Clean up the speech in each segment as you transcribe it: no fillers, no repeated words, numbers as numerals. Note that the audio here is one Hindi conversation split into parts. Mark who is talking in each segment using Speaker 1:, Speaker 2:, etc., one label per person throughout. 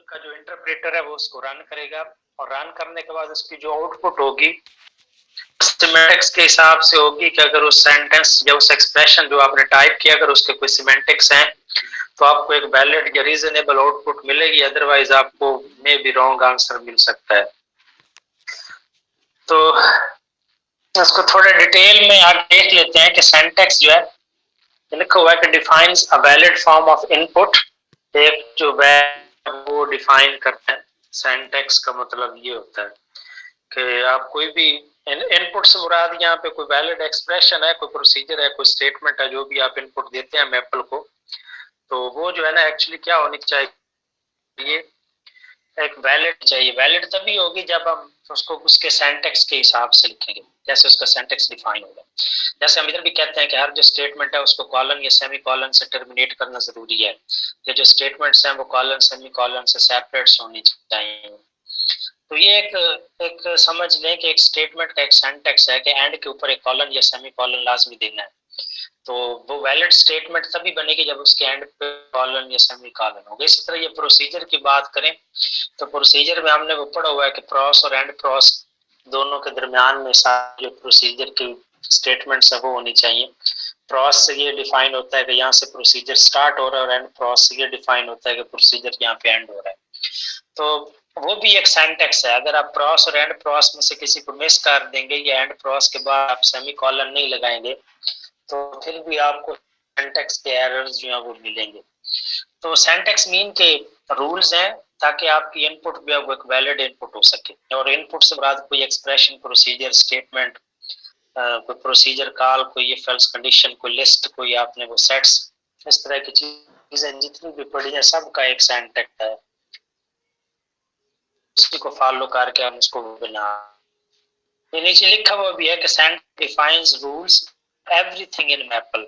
Speaker 1: का जो इंटरप्रेटर है वो उसको रन करेगा, और रन करने के बाद उसकी जो आउटपुट होगी सिमेंटिक्स के हिसाब से होगी कि अगर उस सेंटेंस या उस एक्सप्रेशन जो आपने टाइप किया अगर उसके कोई सिमेंटिक्स हैं तो आपको एक वैलिड या रीजनेबल आउटपुट मिलेगी, अदरवाइज आपको मे बी रॉन्ग आंसर मिल सकता है। तो इसको थोड़ा डिटेल में आप देख लेते हैं कि सिंटैक्स जो है लिखा हुआ है कि defines a valid form of input, एक जो वो डिफाइन करता है। सिंटैक्स का मतलब ये होता है कि आप कोई भी इनपुट से मुराद यहाँ पे कोई वैलिड एक्सप्रेशन है, कोई प्रोसीजर है, कोई स्टेटमेंट है, जो भी आप इनपुट देते हैं मैपल को, तो वो जो है ना एक्चुअली क्या होनी चाहिए, एक वैलिड चाहिए। वैलिड तभी होगी जब हम उसको उसके सिंटैक्स के हिसाब से लिखेंगे, जैसे उसका सिंटैक्स डिफाइन होगा। जैसे हम इधर भी कहते हैं कि हर जो स्टेटमेंट है उसको कॉलन या सेमी कॉलन से टर्मिनेट करना जरूरी है, कि जो स्टेटमेंट्स हैं वो कॉलन सेमी कॉलन से सेपरेट होनी चाहिए। तो ये एक समझ लें कि एक स्टेटमेंट का एक सिंटैक्स है कि एंड के ऊपर एक कॉलन या सेमी कॉलन लाजमी देना है, तो वो वैलिड स्टेटमेंट तभी बनेगी जब उसके एंड पे कॉलन या सेमी कॉलन होगा। इसी तरह ये प्रोसीजर की बात करें तो प्रोसीजर में हमने वो पढ़ा हुआ है कि प्रॉस और एंड प्रॉस दोनों के दरमियान में जो प्रोसीजर की स्टेटमेंट्स है वो होनी चाहिए। प्रॉस से ये डिफाइन होता है कि यहाँ से प्रोसीजर स्टार्ट हो रहा है, और एंड प्रॉस से ये डिफाइन होता है कि प्रोसीजर यहाँ पे एंड हो रहा है। तो वो भी एक सिंटैक्स है। अगर आप प्रॉस और एंड प्रॉस में से किसी को मिस कर देंगे या एंड प्रॉस के बाद आप सेमी कॉलन नहीं लगाएंगे तो फिर भी आपको सिंटैक्स के एरर्स जो है वो मिलेंगे। तो सिंटैक्स मीन के रूल्स हैं ताकि आपकी इनपुट भी वो एक वैलिड इनपुट हो सके, और इनपुट से मुराद कोई एक्सप्रेशन, प्रोसीजर, स्टेटमेंट, कोई प्रोसीजर कॉल, कोई इफ एल्स कंडीशन, कोई लिस्ट, कोई आपने वो सेट्स, इस तरह की चीजें जितनी भी पढ़ी है सबका एक सिंटैक्स है, उसी को फॉलो करके हम उसको बना। ये नीचे लिखा हुआ भी है कि syntax defines rules everything in maple.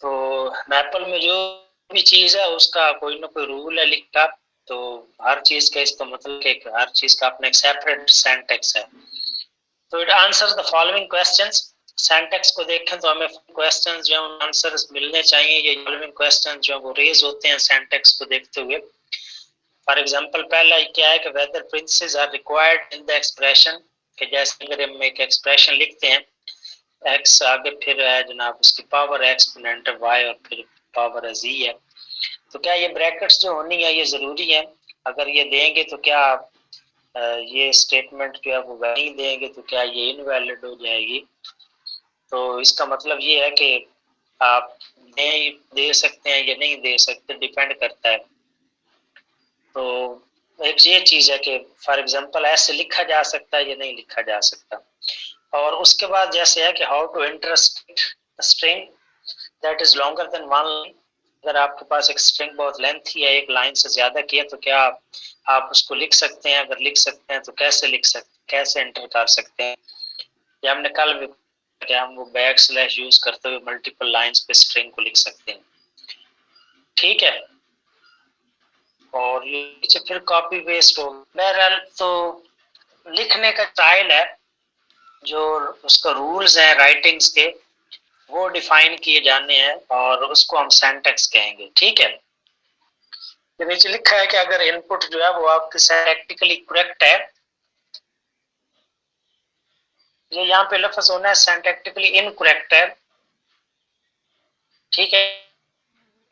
Speaker 1: तो मैपल में जो भी चीज है उसका कोई ना कोई रूल है लिखा, तो हर चीज का इसका मतलब कि हर चीज का अपना एक सेपरेट सिंटैक्स है। तो it answers the following questions. Syntax को देखें तो हमें क्वेश्चंस जो है आंसर्स मिलने चाहिए। ये फॉलोइंग क्वेश्चंस जो वो रेज होते हैं सिंटैक्स को देखते हुए। फॉर एग्जांपल पहला क्या है कि whether parentheses are required in the expression, कि जैसे अगर हम एक एक्सप्रेशन लिखते हैं x आगे फिर है जनाब उसकी पावर एक्सपोनेंट y और फिर पावर z है, तो क्या ये ब्रैकेट्स जो होनी है ये जरूरी है? अगर ये देंगे तो क्या ये स्टेटमेंट जो है वो नहीं देंगे तो क्या ये इनवैलिड हो जाएगी? तो इसका मतलब ये है कि आप दे सकते हैं या नहीं दे सकते, डिपेंड करता है। तो एक ये चीज है कि फॉर एग्जांपल ऐसे लिखा जा सकता है या नहीं लिखा जा सकता। और उसके बाद जैसे है कि how to enter string that is longer than one line. अगर आपके पास एक स्ट्रिंग बहुत लेंथी है, एक लाइन से ज्यादा की है, तो क्या आप उसको लिख सकते हैं? अगर लिख सकते हैं तो कैसे लिख सकते, कैसे एंटर कर सकते हैं? या हमने कल भी कि हम वो बैक स्लैश यूज करते हुए मल्टीपल लाइंस पे स्ट्रिंग को लिख सकते हैं। ठीक है, और ये फिर कॉपी पेस्ट हो। बहरहाल तो लिखने का स्टाइल है, जो उसका रूल्स हैं राइटिंग्स के वो डिफाइन किए जाने हैं और उसको हम सिंटैक्स कहेंगे। ठीक है, ये नीचे लिखा है कि अगर इनपुट जो है वो आपके सिंटैक्टिकली करेक्ट है, ये यहाँ पे लफ्ज होना है सिंटैक्टिकली इनकरेक्ट है। ठीक है,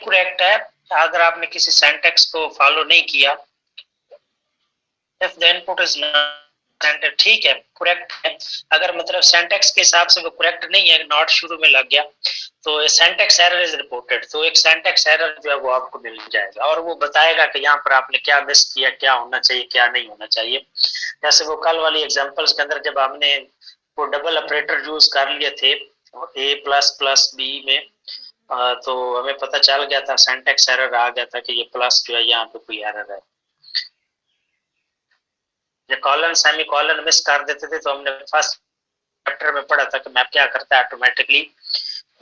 Speaker 1: करेक्ट है अगर आपने किसी सिंटैक्स को फॉलो नहीं किया। If the input is not, ठीक है करेक्ट है, अगर मतलब सिंटैक्स के हिसाब से वो करेक्ट नहीं है, नॉट शुरू में लग गया तो सिंटैक्स एरर इज रिपोर्टेड, तो एक सिंटैक्स एरर जो है वो आपको मिल जाएगा और वो बताएगा कि यहाँ पर आपने क्या मिस किया, क्या होना चाहिए, क्या नहीं होना चाहिए। जैसे वो कल वाली एग्जांपल्स के अंदर जब हमने वो डबल ऑपरेटर यूज कर लिए थे a प्लस प्लस बी में, तो हमें पता चल गया था, सिंटैक्स एरर आ गया था कि ये प्लस जो है यहाँ पे कोई एरर है। या कॉलन सेमी कॉलन मिस कर देते थे तो हमने फर्स्ट चैप्टर में पढ़ा था कि मैप क्या करता है, ऑटोमेटिकली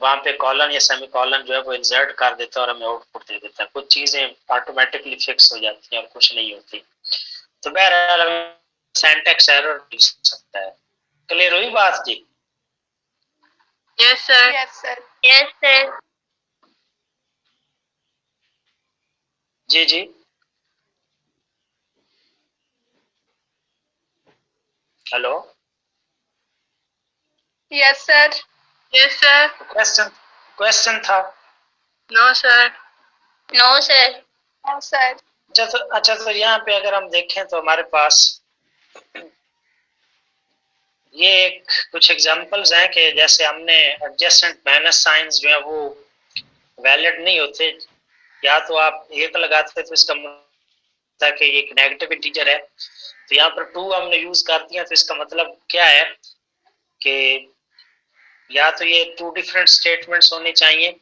Speaker 1: वहां पे कॉलन या सेमी कॉलन जो है वो इंसर्ट कर देता है और हमें आउटपुट दे देता है। कुछ चीजें ऑटोमेटिकली फिक्स हो जाती हैं और कुछ नहीं होती। तो बहरहाल सिंटैक्स एरर हो सकता है। क्लियर हुई बात जी?
Speaker 2: Yes sir. Yes sir. Yes sir.
Speaker 1: जी जी hello,
Speaker 2: Yes, sir. Yes, sir.
Speaker 1: Question था।
Speaker 2: No, sir. No, sir. No, sir.
Speaker 1: अच्छा तो यहाँ पे अगर हम देखें तो हमारे पास ये कुछ एग्जांपल्स हैं कि जैसे हमने एडजेसेंट माइनस साइंस जो है वो वैलिड नहीं होते, या तो आप एक लगाते तो इसका मतलब कि एक नेगेटिव इंटीजर है, तो यहाँ पर 2 हमने यूज कर दिया, तो इसका मतलब क्या है कि या तो ये 2 डिफरेंट स्टेटमेंट्स होने चाहिए,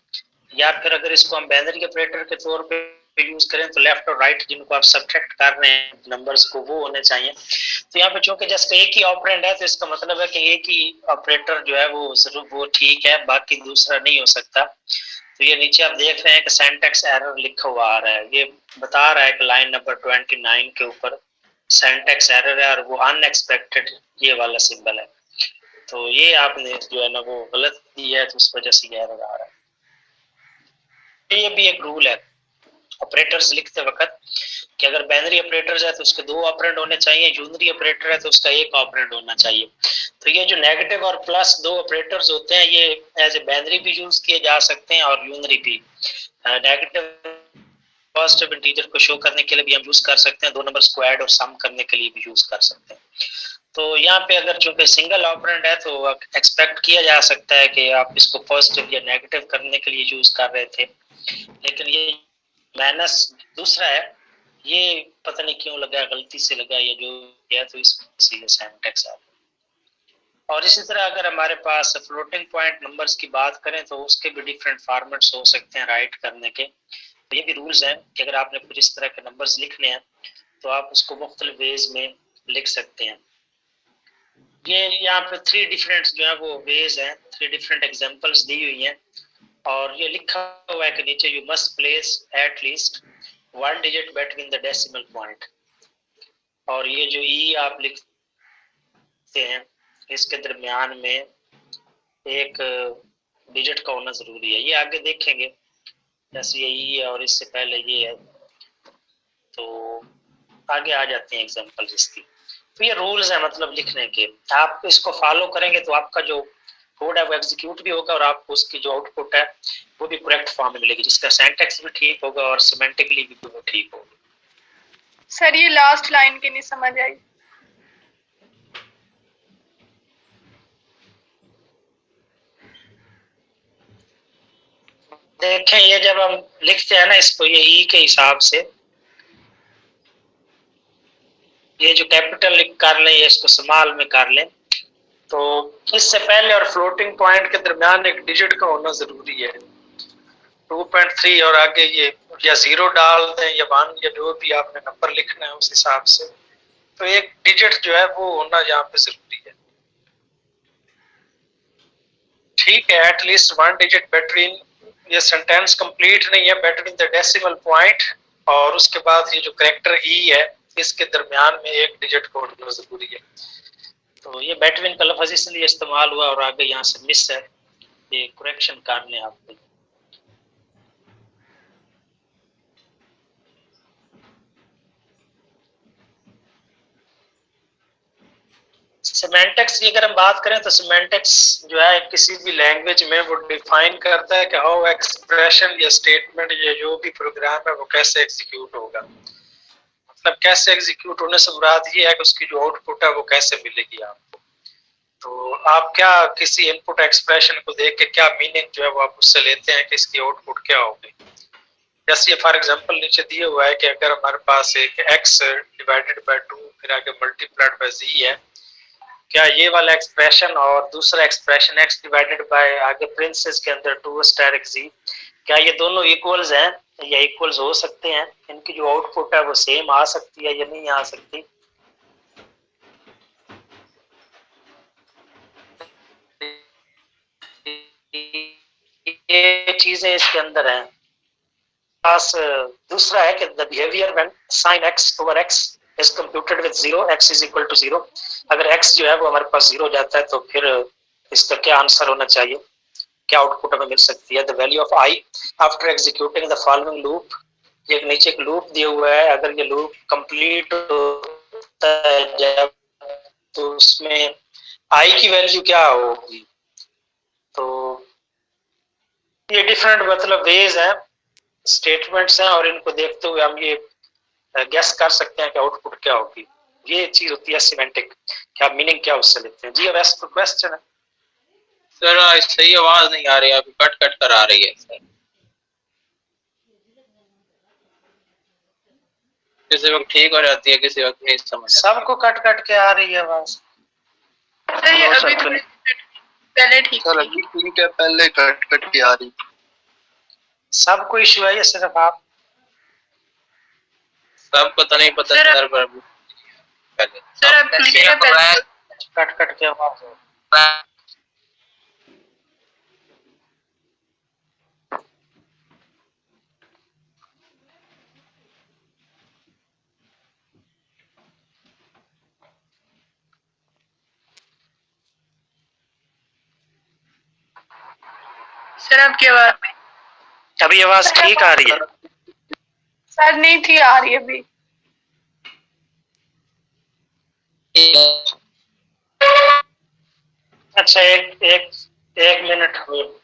Speaker 1: या फिर अगर इसको हम बाइनरी ऑपरेटर के तौर पे यूज करें तो लेफ्ट और राइट जिनको आप सब्ट्रैक्ट कर रहे हैं नंबर्स को वो होने चाहिए। तो यहाँ पे चूंकि जस्ट एक ही ऑपरेंड है तो इसका मतलब है कि एक ही ऑपरेटर जो है वो जरूर वो ठीक है, बाकी दूसरा नहीं हो सकता। तो ये नीचे आप देख रहे हैं कि सिंटैक्स एरर लिखा हुआ आ रहा है, ये बता रहा है कि लाइन नंबर 29 के ऊपर सिंटैक्स एरर है और वो अनएक्सपेक्टेड ये वाला सिंबल है, तो ये आपने जो है ना वो गलत दिया है, तो उस वजह से ये एरर आ रहा है। ये भी एक रूल है ऑपरेटर्स लिखते वक्त कि अगर बाइनरी ऑपरेटर्स है तो उसके 2 ऑपरेंड होने चाहिए, यूनरी ऑपरेटर है तो उसका एक ऑपरेंड होना चाहिए। तो ये जो नेगेटिव और प्लस 2 ऑपरेटर्स होते हैं ये एज ए बाइनरी भी यूज किए जा सकते हैं और यूनरी भी। नेगेटिव पॉजिटिव इंटीजर को शो करने के लिए भी हम यूज कर सकते हैं, 2 नंबर्स को ऐड और सम करने के लिए भी यूज कर सकते हैं। तो यहाँ पे अगर चूंकि सिंगल ऑपरेंड है तो एक्सपेक्ट किया जा सकता है कि आप इसको पॉजिटिव या नेगेटिव करने के लिए यूज कर रहे थे, लेकिन ये माइनस दूसरा है, ये पता नहीं क्यों लगा, गलती से लगा या जो है, तो इससे ये सिंटैक्स आ गया। और इसी तरह अगर हमारे पास फ्लोटिंग पॉइंट नंबर्स की बात करें तो उसके भी डिफरेंट फॉर्मेट्स हो सकते हैं राइट करने के, तो ये भी रूल्स हैं कि अगर आपने कुछ इस तरह के नंबर्स लिखने हैं तो आप उसको मुख्तलिफ वेज में लिख सकते हैं। ये यहाँ पे 3 डिफरेंट जो है वो वेज हैं, 3 डिफरेंट एग्जांपल्स दी हुई हैं, और ये लिखा हुआ है कि नीचे you must place at least 1 digit between the decimal point, और ये जो ई आप लिखते हैं इसके दरमियान में एक डिजिट का होना जरूरी है, ये आगे देखेंगे। जैसे ये ई है और इससे पहले ये है, तो आगे आ जाते हैं एग्जांपल्स इसकी। तो ये रूल्स है मतलब लिखने के, आप इसको फॉलो करेंगे तो आपका जो कोड है वो एग्जीक्यूट भी होगा और आपको उसकी जो आउटपुट है वो भी करेक्ट फॉर्म में मिलेगी, जिसका सिंटैक्स भी ठीक होगा और सिमेंटिकली भी वो ठीक होगा।
Speaker 2: सर ये लास्ट लाइन की नहीं समझ आई।
Speaker 1: देखें ये जब हम लिखते हैं ना इसको ये ई के हिसाब से, ये जो कैपिटल कर लें, ये इसको स्मॉल में कर लें, तो इससे पहले और फ्लोटिंग पॉइंट के दरमियान एक डिजिट का होना जरूरी है, 2.3 और आगे ये या 0 डाल दें या 1 या जो भी आपने नंबर लिखना है उस हिसाब से, तो एक डिजिट जो है वो होना यहाँ पे जरूरी है। ठीक है, एटलीस्ट 1 डिजिट बिटवीन, ये सेंटेंस कंप्लीट नहीं है, बिटवीन द डेसिमल पॉइंट और उसके बाद ये जो कैरेक्टर ई है इसके दरमियान में एक डिजिट का होना जरूरी है। तो ये बिटवीन का लफ्ज इसलिए इस्तेमाल हुआ और आगे यहाँ से मिस है, ये करेक्शन कर लें आप। सिमेंटिक्स की अगर हम बात करें तो सिमेंटिक्स जो है किसी भी लैंग्वेज में वो डिफाइन करता है कि हाउ एक्सप्रेशन या स्टेटमेंट या जो भी प्रोग्राम है वो कैसे एग्जीक्यूट होगा, मतलब कैसे एग्जीक्यूट होने से मुराद ये है कि उसकी जो आउटपुट है वो कैसे मिलेगी आपको। तो आप क्या किसी इनपुट एक्सप्रेशन को देख के क्या मीनिंग जो है वो आप उससे लेते हैं कि इसकी आउटपुट क्या होगी। जैसे फॉर एग्जांपल नीचे दिया हुआ है कि अगर हमारे पास एक x डिवाइडेड बाय 2 फिर आगे मल्टीप्लाइड बाय z है, क्या ये वाला एक्सप्रेशन और दूसरा एक्सप्रेशन x डिवाइडेड बाय आगे प्रिंसेस के अंदर 2 स्टारिक z, क्या ये दोनों इक्वल्स हैं या इक्वल्स हो सकते हैं, इनकी जो आउटपुट है वो सेम आ सकती है या नहीं आ सकती। ये चीजें इसके अंदर हैं। पास दूसरा है कि the behaviour when sin x over x is computed with 0, x is equal to 0, अगर x जो है वो हमारे पास 0 जाता है तो फिर इसका क्या आंसर होना चाहिए, क्या आउटपुट हमें मिल सकती है। The value of i after executing the following loop, ये नीचे एक लूप दिया हुआ है, अगर ये लूप कंप्लीट होता है जब तो उसमें आई की वैल्यू क्या होगी? तो ये डिफरेंट मतलब वेज हैं, स्टेटमेंट्स हैं, और इनको देखते हुए हम ये गेस कर सकते हैं कि आउटपुट क्या होगी। ये चीज होती है सिमेंटिक, क्या मीनिंग क्या उससे लेते हैं। जी अब ऐसा कोई क्वेश्चन है?
Speaker 3: सर सही आवाज नहीं आ रही है, अभी कट कट कर आ रही है सर। किसी वक्त ठीक हो जाती है, किसी वक्त नहीं समझ आता।
Speaker 1: सबको कट कट के आ रही है आवाज।
Speaker 2: सर ये अभी थोड़ी पहले ठीक
Speaker 3: सर
Speaker 2: थी।
Speaker 3: अभी ठीक है, पहले कट कट के आ रही।
Speaker 1: सबको इश्यू है या सिर्फ आप?
Speaker 3: सबको तो नहीं पता
Speaker 2: सर,
Speaker 3: सर, पर पहले
Speaker 2: सर अब क्लियर है पहले।
Speaker 1: कट कट के आवाज है।
Speaker 2: सर अब क्या बात?
Speaker 1: अभी आवाज ठीक आ रही है?
Speaker 2: सर नहीं थी आ रही अभी।
Speaker 1: अच्छा एक एक एक मिनट होल्ड।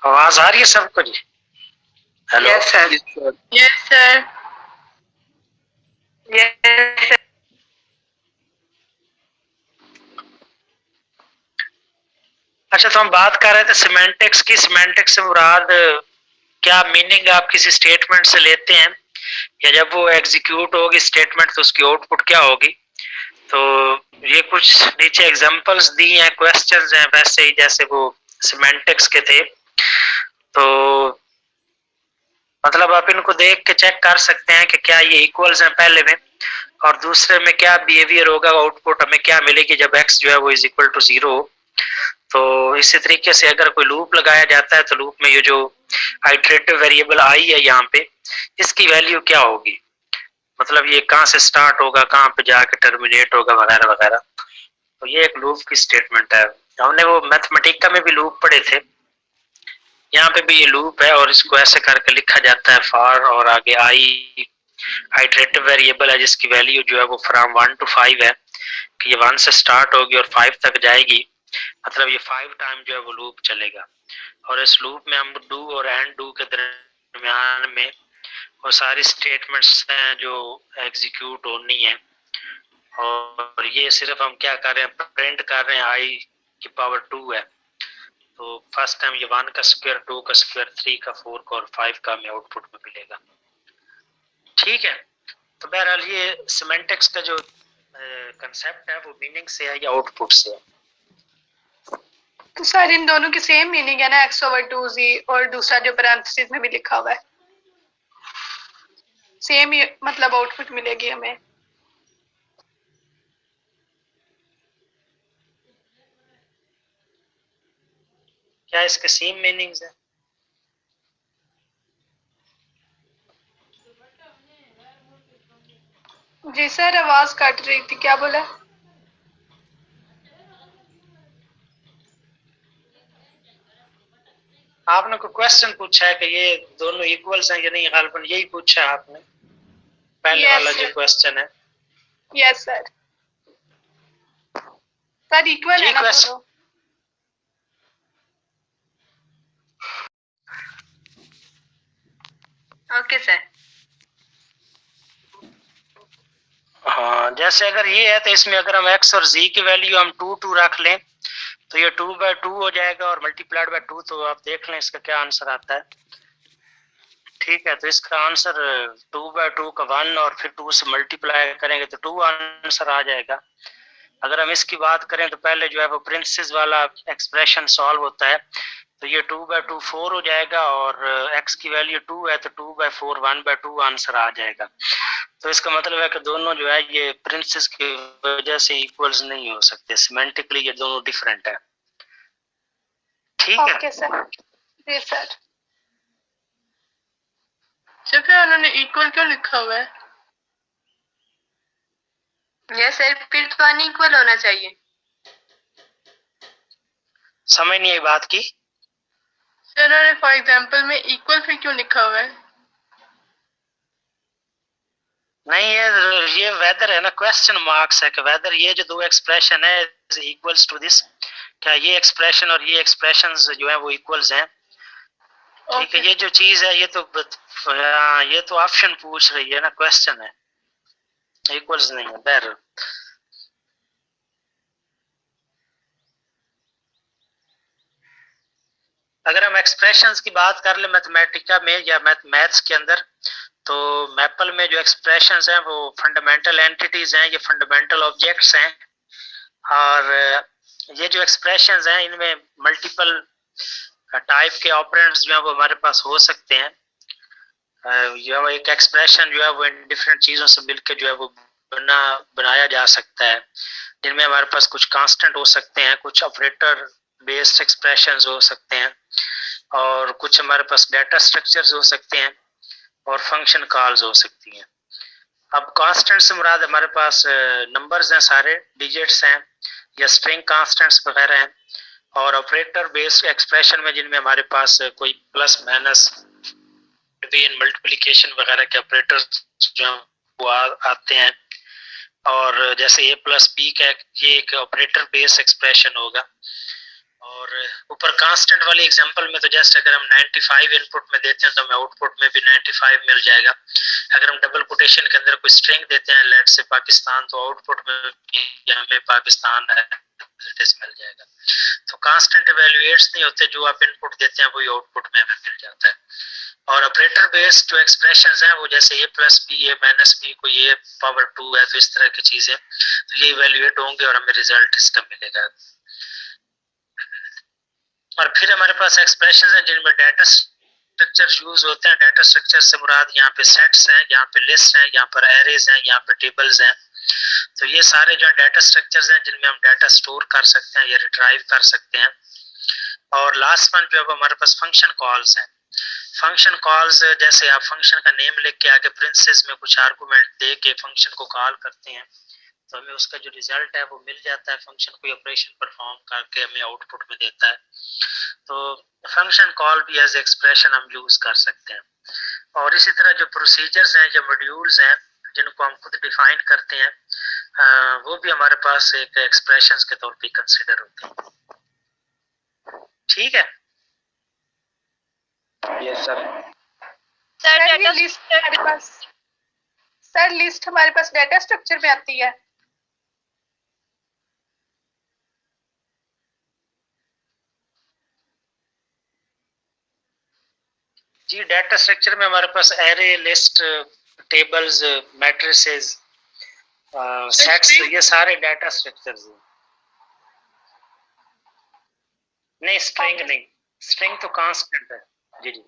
Speaker 1: आवाज आ रही है सबको जी? Hello?
Speaker 2: Yes sir. Yes sir. Yes sir.
Speaker 1: अच्छा तो हम बात कर रहे थे सिमेंटिक्स की। सिमेंटिक्स से मुराद क्या मीनिंग आप किसी स्टेटमेंट से लेते हैं, या जब वो एग्जीक्यूट होगी स्टेटमेंट तो उसकी आउटपुट क्या होगी। तो ये कुछ नीचे एग्जांपल्स दी हैं, क्वेश्चंस हैं वैसे ही जैसे वो सिमेंटिक्स के थे। तो मतलब आप इनको देख के चेक कर सकते हैं कि क्या ये इक्वल्स हैं पहले में, और दूसरे में क्या बिहेवियर होगा, आउटपुट हमें क्या मिलेगी जब x जो है वो इज इक्वल टू 0। तो इसी तरीके से अगर कोई लूप लगाया जाता है तो लूप में ये जो आइटरेटिव वेरिएबल आई है यहाँ पे, इसकी वैल्यू क्या होगी, मतलब ये कहाँ से स्टार्ट होगा, कहाँ पे जाके टर्मिनेट होगा, वगैरह वगैरह। तो ये एक लूप की स्टेटमेंट है। हमने वो मैथमेटिका में भी लूप पढ़े थे, यहाँ पे भी ये लूप है और इसको ऐसे करके लिखा जाता है फॉर, और आगे आई आइटरेटिव वेरिएबल है जिसकी वैल्यू जो है वो फ्रॉम 1 to 5 है, कि ये 1 से स्टार्ट होगी और 5 तक जाएगी, मतलब ये 5 टाइम जो है वो लूप चलेगा। और इस लूप में हम डू और एंड डू के दरमियान में वो सारी स्टेटमेंट्स हैं जो एग्जीक्यूट होनी है। और ये सिर्फ हम क्या कर रहे हैं, प्रिंट कर रहे हैं आई की पावर 2 है। तो फर्स्ट टाइम ये 1 का स्क्वायर, 2 का स्क्वायर, 3 का, 4 का और 5 का हमें आउटपुट में मिलेगा। ठीक है, तो बहरहाल ये सिमेंटिक्स का जो कंसेप्ट है वो मीनिंग से है या आउटपुट से है?
Speaker 2: तो सर इन दोनों की सेम मीनिंग है ना, x/2z, और दूसरा जो पैरेंथेसिस में भी लिखा हुआ है सेम ही मतलब आउटपुट मिलेगी हमें।
Speaker 1: क्या इसके सेम मीनिंग्स है?
Speaker 2: जी सर आवाज कट रही थी, क्या बोला?
Speaker 1: आपने कोई क्वेश्चन पूछा है कि ये दोनों इक्वल्स हैं या नहीं, गालिबन यही पूछा है आपने, पहले
Speaker 2: Yes,
Speaker 1: वाला जो
Speaker 2: sir.
Speaker 1: क्वेश्चन है।
Speaker 2: Yes sir. सर इक्वल है
Speaker 1: ये
Speaker 2: ना
Speaker 1: क्वेश्चन
Speaker 2: दोनों? Okay sir.
Speaker 1: हाँ, जैसे अगर ये है तो इसमें अगर हम x और z की वैल्यू हम 2 रख लें तो ये 2/2 हो जाएगा और मल्टीप्लाइड बाय 2, तो आप देख लें इसका क्या आंसर आता है। ठीक है, तो इसका आंसर 2/2 का 1 और फिर 2 से मल्टीप्लाई करेंगे तो 2 आंसर आ जाएगा। अगर हम इसकी बात करें तो पहले जो है वो प्रिंसेस वाला एक्सप्रेशन सॉल्व होता है, तो ये 2/2 4 हो जाएगा और x की वैल्यू 2 है तो 2/4 1/2 आंसर आ जाएगा। तो इसका मतलब है कि दोनों जो है ये प्रिंसेस की वजह से इक्वल्स नहीं हो सकते, सिमेंटिकली ये दोनों डिफरेंट है। ठीक है,
Speaker 2: ओके सर। जी सर। तो फिर उन्होंने इक्वल क्यों लिखा हुआ है? यस सर, फिर तो अनइक्वल होना चाहिए।
Speaker 1: समझ नहीं आई बात की।
Speaker 2: सर उन्होंने फॉर एग्जांपल में इक्वल फिर क्यों लिखा हुआ है?
Speaker 1: नहीं, ये वेदर है ना, क्वेश्चन मार्क्स है कि वेदर ये जो दो एक्सप्रेशन है इक्वल्स टू दिस, क्या ये एक्सप्रेशन और ये एक्सप्रेशंस जो है वो इक्वल्स हैं। ठीक है, ये जो चीज है ये तो ऑप्शन पूछ रही है ना, क्वेश्चन है, इक्वल्स नहीं है। बहर अगर हम एक्सप्रेशंस की बात कर ले मैथमेटिका में या मैथ्स के अंदर, तो मैपल में जो एक्सप्रेशंस हैं वो फंडामेंटल एंटिटीज हैं, ये फंडामेंटल ऑब्जेक्ट्स हैं, और ये जो एक्सप्रेशंस हैं इनमें मल्टीपल टाइप के ऑपरेंड्स जो है वो हमारे पास हो सकते हैं। जो एक एक्सप्रेशन जो है वो इन डिफरेंट चीजों से मिलकर जो है वो बनाया जा सकता है, जिनमें हमारे पास कुछ कांस्टेंट हो सकते हैं, कुछ ऑपरेटर बेस्ड एक्सप्रेशंस हो सकते हैं, और कुछ हमारे पास डाटा स्ट्रक्चर्स हो सकते हैं, और फंक्शन कॉल्स हो सकती हैं। अब कांस्टेंट से मुराद हमारे पास नंबर्स हैं, सारे डिजिट्स हैं या स्ट्रिंग कांस्टेंट्स वगैरह हैं, और ऑपरेटर बेस्ड एक्सप्रेशन में जिनमें हमारे पास कोई प्लस माइनस डिवीजन मल्टीप्लिकेशन वगैरह के ऑपरेटर जो वो आते हैं, और जैसे a प्लस बी का ये एक ऑपरेटर बेस्ड एक्सप्रेशन होगा। और ऊपर कांस्टेंट वाली एग्जांपल में तो जस्ट अगर हम 95 इनपुट में देते हैं तो हमें आउटपुट में भी 95 मिल जाएगा। अगर हम डबल कोटेशन के अंदर कोई स्ट्रिंग देते हैं लेट से पाकिस्तान, तो आउटपुट में भी हमें पाकिस्तान मिल जाएगा। तो कांस्टेंट इवैल्यूएट्स नहीं होते, जो आप इनपुट देते हैं वही आउटपुट में हमें मिल जाता है। और ऑपरेटर बेस्ड जो एक्सप्रेशंस हैं वो जैसे a plus B, a minus B, कोई a पावर 2 है, तो इस तरह की चीजें, तो ये इवैल्यूएट होंगे और हमें रिजल्ट इसका मिलेगा। और फिर हमारे पास एक्सप्रेशंस हैं जिनमें डाटा स्ट्रक्चर यूज होते हैं। डाटा स्ट्रक्चर से मुराद यहाँ पे सेट्स हैं, यहाँ पे लिस्ट हैं, यहाँ पर एरेज हैं, यहाँ पे टेबल्स हैं। तो ये सारे जो डाटा स्ट्रक्चर्स हैं जिनमें हम डाटा स्टोर कर सकते हैं या रिट्राइव कर सकते हैं। और लास्ट वन जो है हमारे पास फंक्शन कॉल्स हैं। फंक्शन कॉल्स जैसे आप फंक्शन का नेम लिख के आगे प्रिंसेस में कुछ आर्गुमेंट दे के फंक्शन को कॉल करते हैं, तो हमें उसका जो रिजल्ट है वो मिल जाता है, फंक्शन कोई ऑपरेशन परफॉर्म करके हमें आउटपुट में देता है। तो फंक्शन कॉल भी एज एक्सप्रेशन हम यूज कर सकते हैं। और इसी तरह जो प्रोसीजर्स हैं या मॉड्यूल्स हैं जिनको हम खुद डिफाइन करते हैं, वो भी हमारे पास एक एक्सप्रेशंस के तौर पे कंसीडर होते हैं। ठीक है, यस सर।
Speaker 2: सर लिस्ट हमारे पास, सर लिस्ट हमारे पास डाटा स्ट्रक्चर में आती है।
Speaker 1: जी, डाटा स्ट्रक्चर में हमारे पास array, list, tables, matrices, sets, ये सारे डाटा स्ट्रक्चर्स हैं। नहीं, स्ट्रिंग नहीं, स्ट्रिंग तो कांस्टेंट है। जी जी,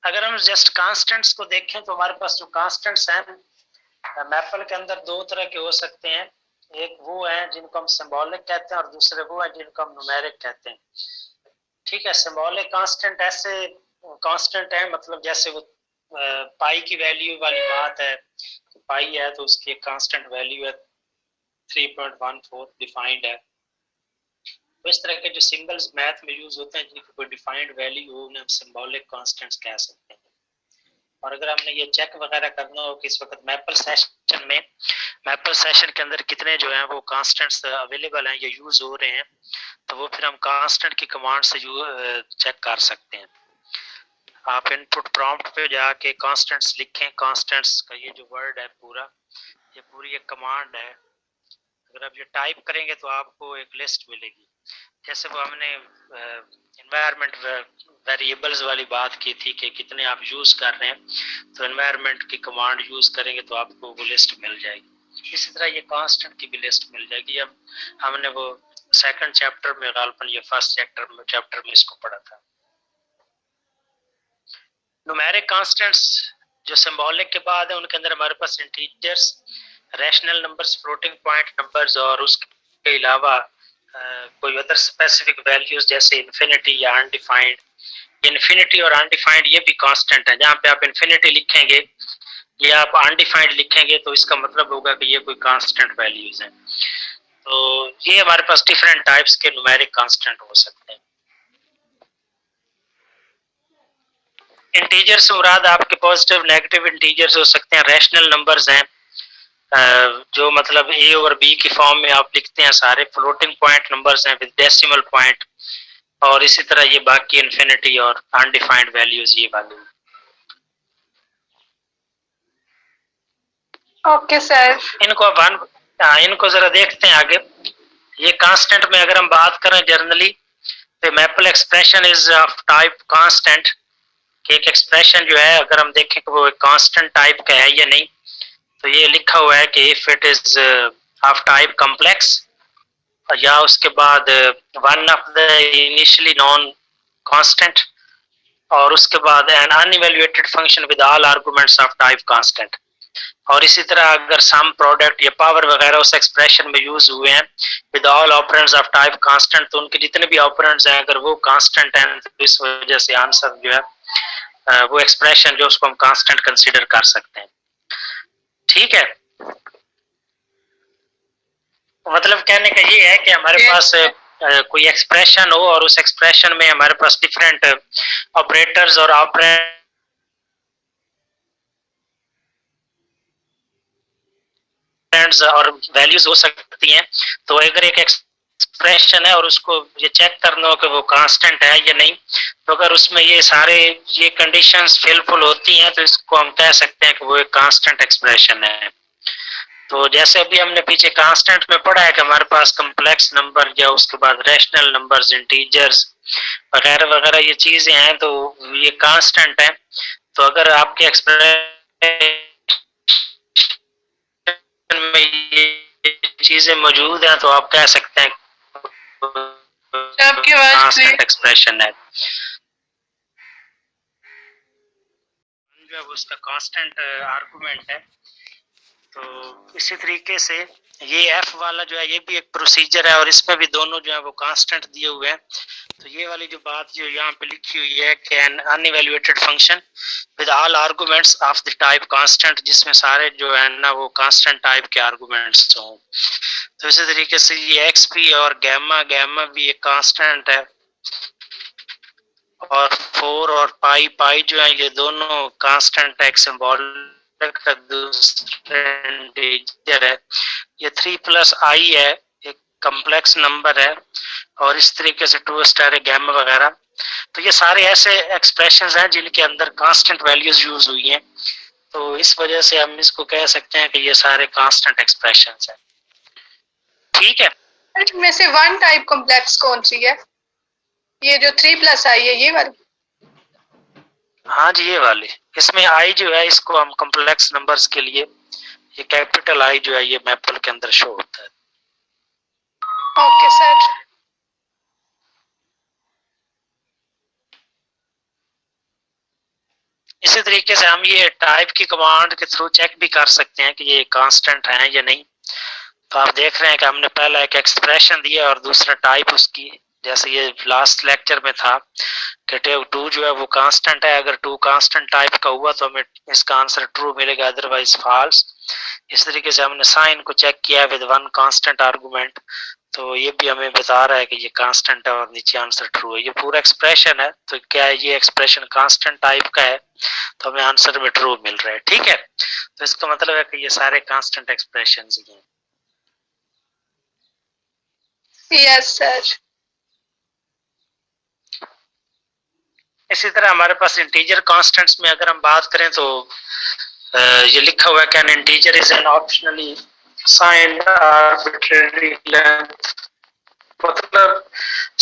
Speaker 1: अगर हम जस्ट कांस्टेंट्स को देखें तो हमारे पास जो कांस्टेंट्स हैं मैपल के अंदर दो तरह के हो सकते हैं। एक वो है जिनको हम सिंबॉलिक कहते हैं और दूसरे वो है जिनको हम न्यूमेरिक कहते हैं। ठीक है, सिंबॉलिक कांस्टेंट ऐसे कांस्टेंट है मतलब जैसे वो पाई की वैल्यू वाली बात है, पाई है तो उसकी एक कांस्टेंट वैल्यू है 3.14 डिफाइंड है। तो इस तरह के जो सिंबल्स मैथ में यूज होते हैं जिनकी कोई डिफाइंड वैल्यू हो उन्हें हम सिंबॉलिक कांस्टेंट्स कह सकते हैं। और अगर हमने ये चेक वगैरह करना हो कि इस वक्त मैपल सेशन के अंदर कितने जो हैं वो कांस्टेंट्स अवेलेबल हैं या यूज हो रहे हैं, तो वो फिर हम कांस्टेंट की कमांड से चेक कर सकते हैं। आप इनपुट प्रॉम्प्ट पे जाके कांस्टेंट्स लिखें, कांस्टेंट्स का ये जो वर्ड है पूरा, ये पूरी एक कमांड है। अगर आप ये टाइप करेंगे तो आपको एक लिस्ट मिलेगी। जैसे वो हमने एनवायरनमेंट वेरिएबल्स वाली बात की थी कि कितने आप यूज कर रहे हैं, तो एनवायरनमेंट की कमांड यूज करेंगे तो आपको वो लिस्ट मिल जाएगी। इसी तरह ये कांस्टेंट की भी लिस्ट मिल जाएगी। अब हमने वो सेकंड चैप्टर में गालपन ये फर्स्ट चैप्टर में इसको पढ़ा था। न्यूमेरिक कांस्टेंट्स जो सिंबॉलिक के बाद है उनके अंदर हमारे पास integers, rational numbers, floating point numbers और उसके अलावा कोई अदर स्पेसिफिक वैल्यूज जैसे इन्फिनिटी या अनडिफाइंड। इन्फिनिटी और अनडिफाइंड ये भी कांस्टेंट है। जहाँ पे आप इन्फिनिटी लिखेंगे या आप अनडिफाइंड लिखेंगे तो इसका मतलब होगा कि ये कोई कांस्टेंट वैल्यूज हैं। तो ये हमारे पास डिफरेंट टाइप्स के न्यूमेरिक कांस्टेंट हो सकते हैं। इंटीजर से मुराद आपके पॉजिटिव नेगेटिव इंटीजर्स हो सकते हैं, रैशनल नंबर्स हैं जो मतलब ए और बी की फॉर्म में आप लिखते हैं सारे, फ्लोटिंग पॉइंट नंबर्स हैं विद डेसिमल पॉइंट, और इसी तरह ये बाकी इन्फिनिटी और अनडिफाइंड वैल्यूज ये वाले।
Speaker 2: ओके सर,
Speaker 1: इनको जरा देखते हैं आगे। ये कांस्टेंट में अगर हम बात करें जनरली तो maple expression is of type constant. एक एक्सप्रेशन जो है अगर हम देखें कि वो कांस्टेंट टाइप का है या नहीं, तो ये लिखा हुआ है कि if it is of type complex या उसके बाद one of the initially non constant और उसके बाद an unevaluated function with all arguments of type constant. और इसी तरह अगर सम प्रोडक्ट या पावर वगैरह उस एक्सप्रेशन में यूज हुए हैं with all operands of type constant, तो उनके जितने भी ऑपरेंड्स हैं अगर वो कांस्टेंट हैं तो इस वजह से आंसर जो है वो एक्सप्रेशन जो उसको हम कांस्टेंट कंसीडर कर सकते हैं। ठीक है, मतलब कहने का ये है कि हमारे पास कोई एक्सप्रेशन हो और उस एक्सप्रेशन में हमारे पास डिफरेंट ऑपरेटर्स और ऑपरेंड्स और वैल्यूज हो सकती हैं। तो अगर एक एक्सप्रेशन है और उसको ये चेक करना हो कि वो कांस्टेंट है या नहीं, तो अगर उसमें ये कंडीशंस फिलफुल होती हैं तो इसको हम कह सकते हैं कि वो एक कांस्टेंट एक्सप्रेशन है। तो जैसे अभी हमने पीछे कांस्टेंट में पढ़ा है कि हमारे पास कॉम्प्लेक्स नंबर या उसके बाद रैशनल नंबर्स, इंटीजर्स वगैरह वगैरह ये चीजें हैं तो ये कांस्टेंट है। तो अगर आपके एक्सप्रेशन में ये चीजें मौजूद हैं तो आप कह सकते हैं कांस्टेंट एक्सप्रेशन है। जो उसका कांस्टेंट आर्गुमेंट है। तो इसी तरीके से ये एफ वाला जो है ये भी एक प्रोसीजर है और इसमें भी दोनों जो है वो कांस्टेंट दिए हुए हैं। तो ये वाली जो बात जो यहाँ पे लिखी हुई है कि an unevaluated function with all arguments of the type constant, जिसमें सारे जो है ना वो कांस्टेंट टाइप के आर्गुमेंट्स हों। तो इसी तरीके से ये एक्स पी और गैमा भी एक कांस्टेंट है और 4 और पाई जो है ये दोनों कांस्टेंट है, सिंबॉलिक का दूसरा इंटीजर है। ये 3 प्लस आई है, एक कॉम्प्लेक्स नंबर है और इस तरीके से 2 स्टार गैमा वगैरह। तो ये सारे ऐसे एक्सप्रेशंस हैं जिनके अंदर कांस्टेंट वैल्यूज यूज हुई हैं। तो इस वजह से हम इसको कह सकते हैं कि ये सारे कांस्टेंट एक्सप्रेशंस हैं। ठीक है,
Speaker 2: में से वन टाइप कॉम्प्लेक्स कौन सी है? ये जो 3 प्लस आई है ये वाली?
Speaker 1: हाँ जी, ये वाली। इसमें आई जो है इसको हम कॉम्प्लेक्स नंबर्स के लिए ये कैपिटल आई जो है ये मैपल के अंदर शो होता है।
Speaker 2: Okay sir.
Speaker 1: इसी तरीके से हम ये टाइप की कमांड के थ्रू चेक भी कर सकते हैं कि ये कांस्टेंट है या नहीं। तो आप देख रहे हैं कि हमने पहला एक एक्सप्रेशन दिया और दूसरा टाइप उसकी जैसे ये लास्ट लेक्चर में था कि 2 जो है वो कांस्टेंट है, अगर 2 कांस्टेंट टाइप का हुआ तो हमें इसका आंसर ट्रू मिलेगा, अदरवाइज फॉल्स। इस तरीके से हमने साइन को चेक किया विद 1 कांस्टेंट आर्गुमेंट, तो ये भी हमें बता रहा है कि ये कांस्टेंट है और नीचे आंसर ट्रू है। ये पूरा एक्सप्रेशन है, तो क्या है ये एक्सप्रेशन कांस्टेंट टाइप का है तो हमें आंसर में ट्रू मिल रहा है। ठीक है, तो इसका मतलब है कि ये सारे कांस्टेंट एक्सप्रेशंस ही हैं।
Speaker 2: Yes sir.
Speaker 1: इसी तरह हमारे पास इंटीजर कांस्टेंट्स में अगर हम बात करें तो ये लिखा हुआ है can integer is an optionally signed arbitrary length, मतलब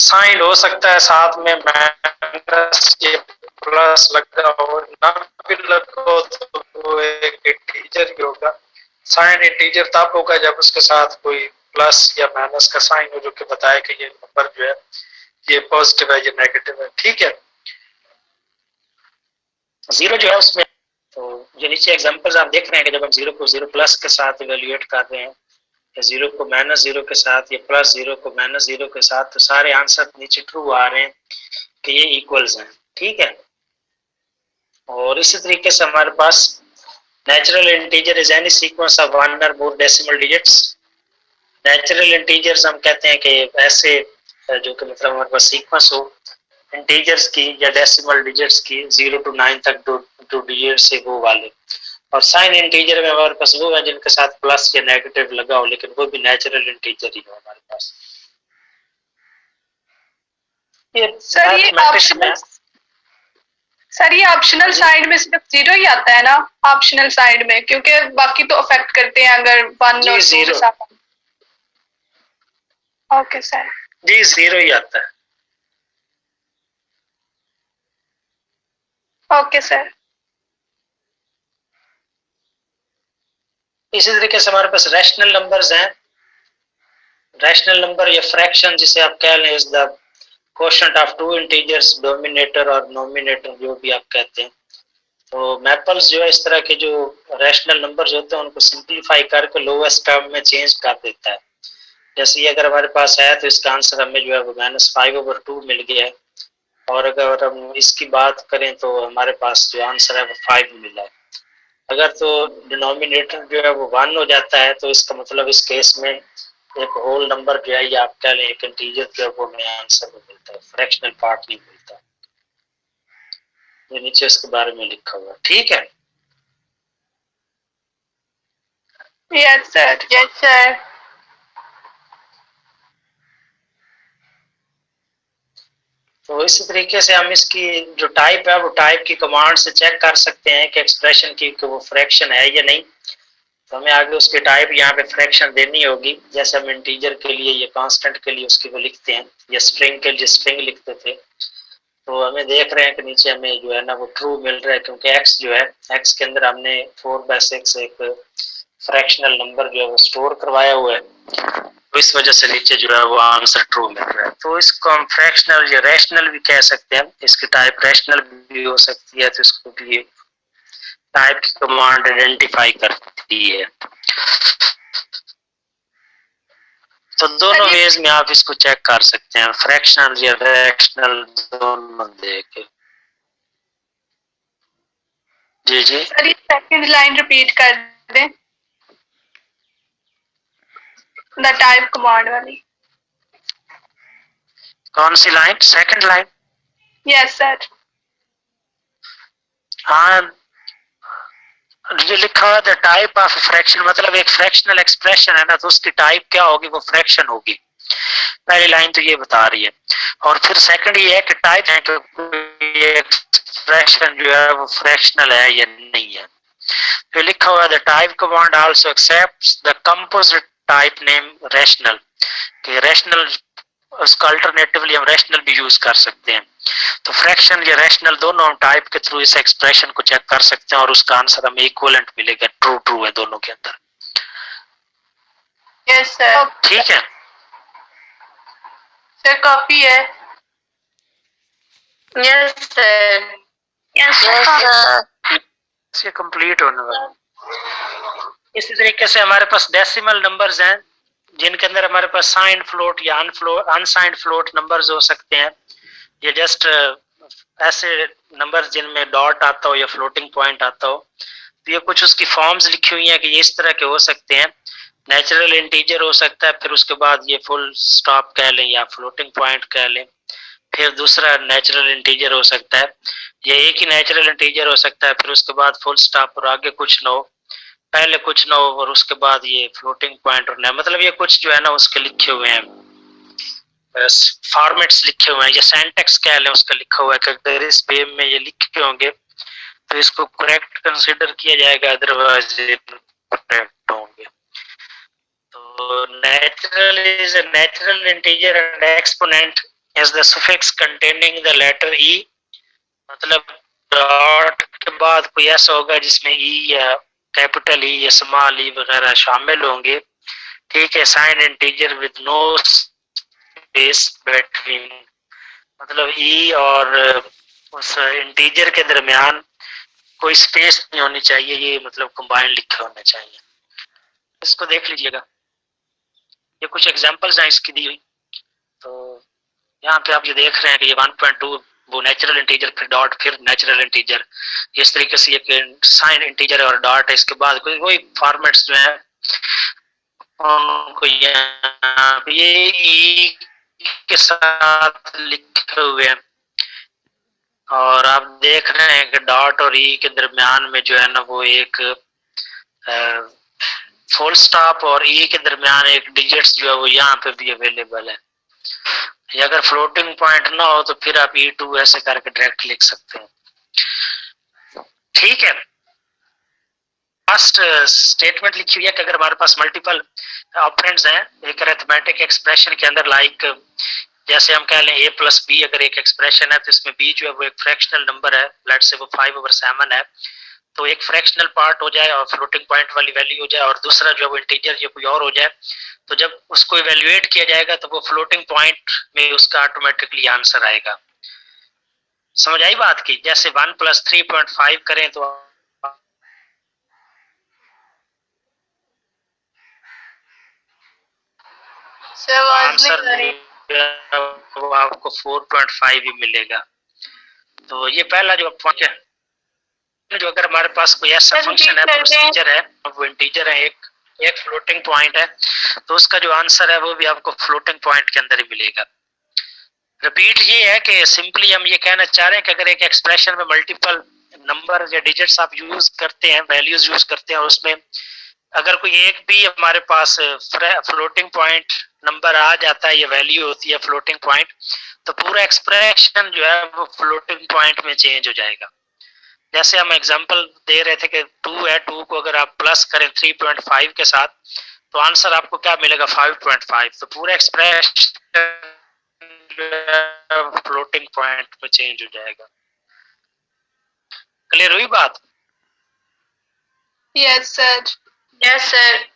Speaker 1: साइन हो सकता है साथ में माइनस या प्लस लगा हो, ना भी लगो तो वो एक इंटीजर ही होगा। साइन इंटीजर तब होगा जब उसके साथ कोई प्लस या माइनस का साइन हो, जो कि बताया कि ये नंबर जो है ये पॉजिटिव है ये नेगेटिव है। ठीक है, जीरो जो है उसमें, तो जो नीचे एग्जांपल्स आप देख रहे हैं कि जब हम जीरो को जीरो प्लस के साथ इवेल्युएट कर रहे हैं, या जीरो को माइनस जीरो के साथ, या प्लस जीरो को माइनस जीरो के साथ, तो सारे आंसर नीचे ट्रू आ रहे हैं कि ये इक्वल्स हैं। ठीक है, और इसी तरीके से हमारे पास natural integer is any sequence of 1 और more decimal digits. Natural integers हम कहते हैं कि ऐसे जो कि मतलब हमारे पास सीक्वेंस हो इंटीजर्स की या डेसिमल डिजिट्स की 0 to 9 तक दो डिजिट से वो वाले, और साइन इंटीजर में हमारे पास वो है जिनके साथ प्लस या नेगेटिव लगा हो, लेकिन वो भी नेचुरल इंटीजर ही हो हमारे पास।
Speaker 2: सर ये ऑप्शनल साइड में सिर्फ जीरो ही आता है ना, ऑप्शनल साइड में, क्योंकि बाकी तो अफेक्ट करते हैं अगर 1 और 2। ओके सर
Speaker 1: जी, जीरो ही आता है।
Speaker 2: Okay sir.
Speaker 1: इसी तरीके से हमारे पास रैशनल नंबर्स हैं। रैशनल नंबर या फ्रैक्शन जिसे आप कह लें is the quotient of two integers, dominator और नोमिनेटर जो भी आप कहते हैं। तो मैपल्स जो है इस तरह के जो रैशनल नंबर्स होते हैं उनको सिंप्लीफाई करके लोएस्ट टर्म में चेंज कर देता है। जैसे ये अगर हमारे पास है तो इसका आंसर हमें जो है वो -5/2 मिल गया है, और अगर हम इसकी बात करें तो हमारे पास जो आंसर है वो 5 मिला है। अगर तो डिनोमिनेटर जो है वो 1 हो जाता है तो इसका मतलब इस केस में एक होल नंबर जो है या आप कह लें एक इंटीजर जो है वो हमें आंसर में मिलता है, फ्रैक्शनल पार्ट नहीं मिलता। ये नीचे इसके बारे में लिखा हुआ। ठीक है,
Speaker 2: यस सर। Yes sir.
Speaker 1: तो इसी तरीके से हम इसकी जो टाइप है वो टाइप की कमांड से चेक कर सकते हैं कि एक्सप्रेशन की कि वो फ्रैक्शन है या नहीं। तो हमें आगे उसकी टाइप यहाँ पे फ्रैक्शन देनी होगी, जैसे हम इंटीजर के लिए या कांस्टेंट के लिए उसकी वो लिखते हैं, या स्ट्रिंग के लिए स्ट्रिंग लिखते थे। तो हमें देख रहे हैं कि नीचे हमें जो है ना वो ट्रू मिल रहा है, क्योंकि x जो है x के अंदर हमने 4/6 एक फ्रैक्शनल नंबर जो है वो स्टोर करवाया हुआ है, तो इस वजह से नीचे जो है वो आंसर ट्रू मिल रहा है। तो इसको हम फ्रैक्शनल या रैशनल भी कह सकते हैं, इसकी टाइप रैशनल भी हो सकती है, तो इसको भी टाइप की कमांड आइडेंटिफाई करती है। तो दोनों वेज में आप इसको चेक कर सकते हैं, फ्रैक्शनल या रैशनल दोनों देके। जी जी
Speaker 2: सर ये सेकंड लाइन रिपीट कर दें, द टाइप कमांड वाली।
Speaker 1: कौन सी line? Second line?
Speaker 2: Yes sir.
Speaker 1: हाँ, ये लिखा हुआ द टाइप ऑफ फ्रैक्शन, मतलब एक फ्रैक्शनल एक्सप्रेशन है ना, तो उसकी टाइप क्या होगी? वो फ्रैक्शन होगी। पहली लाइन तो ये बता रही है, और फिर सेकंड ये है कि टाइप है कि ये एक्सप्रेशन जो है वो फ्रैक्शनल है या नहीं है। तो लिखा हुआ the type command also accepts the composite type name rational, कि रैशनल उसका अल्टरनेटिवली हम रैशनल भी यूज कर सकते हैं। तो फ्रैक्शन या रैशनल दोनों हम टाइप के थ्रू इस एक्सप्रेशन को चेक कर सकते हैं और उसका आंसर हमें इक्विवेलेंट मिलेगा, ट्रू ट्रू है दोनों के अंदर।
Speaker 2: Yes sir.
Speaker 1: ठीक है
Speaker 2: सर, काफी है। Yes sir. Yes sir.
Speaker 1: ये कंप्लीट होने वाला। इसी तरीके से हमारे पास डेसिमल नंबर्स हैं, जिनके अंदर हमारे पास साइंड फ्लोट या अनसाइंड फ्लोट नंबर्स हो सकते हैं, ये जस्ट ऐसे नंबर्स जिनमें डॉट आता हो या फ्लोटिंग पॉइंट आता हो। तो ये कुछ उसकी फॉर्म्स लिखी हुई हैं कि ये इस तरह के हो सकते हैं। नेचुरल इंटीजर हो सकता है, फिर उसके बाद ये फुल स्टॉप कह लें या फ्लोटिंग पॉइंट कह लें। फिर दूसरा नेचुरल इंटीजर हो सकता है, या एक ही नेचुरल इंटीजर हो सकता है, फिर उसके बाद फुल स्टॉप और आगे कुछ ना हो, पहले कुछ ना हो और उसके बाद ये फ्लोटिंग पॉइंट और मतलब ये कुछ जो है ना उसके लिखे हुए हैं, फॉर्मेट्स लिखे हुए हैं, या सेंटेक्स कह लें उसका लिखा हुआ है कि अगर इस वे में ये लिखे होंगे तो इसको करेक्ट कंसीडर किया जाएगा, अदरवाइज करेक्ट होंगे। तो natural is a natural integer and exponent is the suffix containing the letter E, मतलब डॉट के बाद कोई ऐसा होगा जिसमें ई या कैपिटल ई या स्मॉल ई वगैरह शामिल होंगे। ठीक है, sign integer with no space between, मतलब ई और उस इंटीजर के दरमियान कोई स्पेस नहीं होनी चाहिए, ये मतलब कंबाइंड लिखे होने चाहिए। इसको देख लीजिएगा, ये कुछ एग्जांपल्स हैं इसकी दी हुई। तो यहाँ पे आप ये देख रहे हैं कि ये 1.2 वो नेचुरल इंटीजर, फिर डॉट, फिर नेचुरल इंटीजर, इस तरीके से ये साइन इंटीजर और डॉट है। इसके बाद कोई फॉर्मेट्स जो है उनको यहाँ पे ये ई के साथ लिखे हुए हैं, और आप देख रहे हैं कि डॉट और ई के दरमियान में जो है ना वो एक फुल स्टॉप और ई के दरमियान एक डिजिट्स जो है वो यहाँ पे भी अवेलेबल है। या अगर फ्लोटिंग पॉइंट ना हो तो फिर आप E2 ऐसे करके डायरेक्ट लिख सकते हैं। ठीक है, फर्स्ट स्टेटमेंट लिखी हुई है कि अगर हमारे पास मल्टीपल ऑपरेंड्स हैं एक अरिथमेटिक एक्सप्रेशन के अंदर, लाइक जैसे हम कह लें a प्लस बी, अगर एक एक्सप्रेशन है तो इसमें b जो है वो एक फ्रैक्शनल नंबर है, लेट्स से वो 5/7 है, तो एक फ्रैक्शनल पार्ट हो जाए और फ्लोटिंग पॉइंट वाली वैल्यू हो जाए, और दूसरा जो है वो इंटीजर या कोई और हो जाए, तो जब उसको इवेल्युएट किया जाएगा तो वो फ्लोटिंग पॉइंट में उसका ऑटोमेटिकली आंसर आएगा। समझ आई बात की? जैसे 1 + 3.5 करें तो आंसर आपको 4.5 ही मिलेगा। तो ये पहला जो पॉइंट है, जो अगर हमारे पास कोई ऐसा फंक्शन है, प्रोसीजर है, वो इंटीजर है, एक फ्लोटिंग पॉइंट है, तो उसका जो आंसर है वो भी आपको फ्लोटिंग पॉइंट के अंदर ही मिलेगा। रिपीट ये है कि सिंपली हम ये कहना चाह रहे हैं कि अगर एक एक्सप्रेशन में मल्टीपल नंबर या डिजिट्स आप यूज करते हैं, वैल्यूज यूज करते हैं, और उसमें अगर कोई एक भी हमारे पास फ्लोटिंग पॉइंट नंबर आ जाता है या वैल्यू होती है फ्लोटिंग पॉइंट, तो पूरा एक्सप्रेशन जो है वो फ्लोटिंग पॉइंट में चेंज हो जाएगा। जैसे हम एग्जांपल दे रहे थे कि 2 है, 2 को अगर आप प्लस करें 3.5 के साथ तो आंसर आपको क्या मिलेगा? 5.5। तो पूरा एक्सप्रेशन फ्लोटिंग पॉइंट में चेंज हो जाएगा। क्लियर हुई बात?
Speaker 2: Yes sir. Yes sir.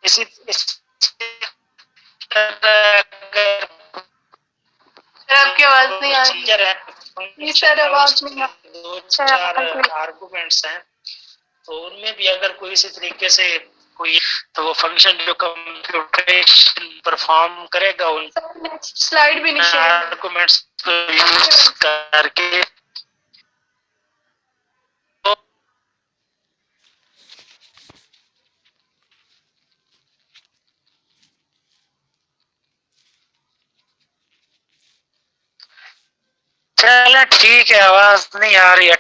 Speaker 1: इसी
Speaker 2: आपकी आवाज नहीं आ रही है सर, आवाज नहीं आ रही।
Speaker 1: 2-4 आर्गुमेंट्स हैं, तो उनमें भी अगर कोई इसी तरीके से कोई, तो वो फंक्शन जो कंप्यूटेशन परफॉर्म करेगा उन
Speaker 2: स्लाइड भी नहीं
Speaker 1: आर्गुमेंट्स को यूज करके, चलो ठीक है, आवाज नहीं आ रही है।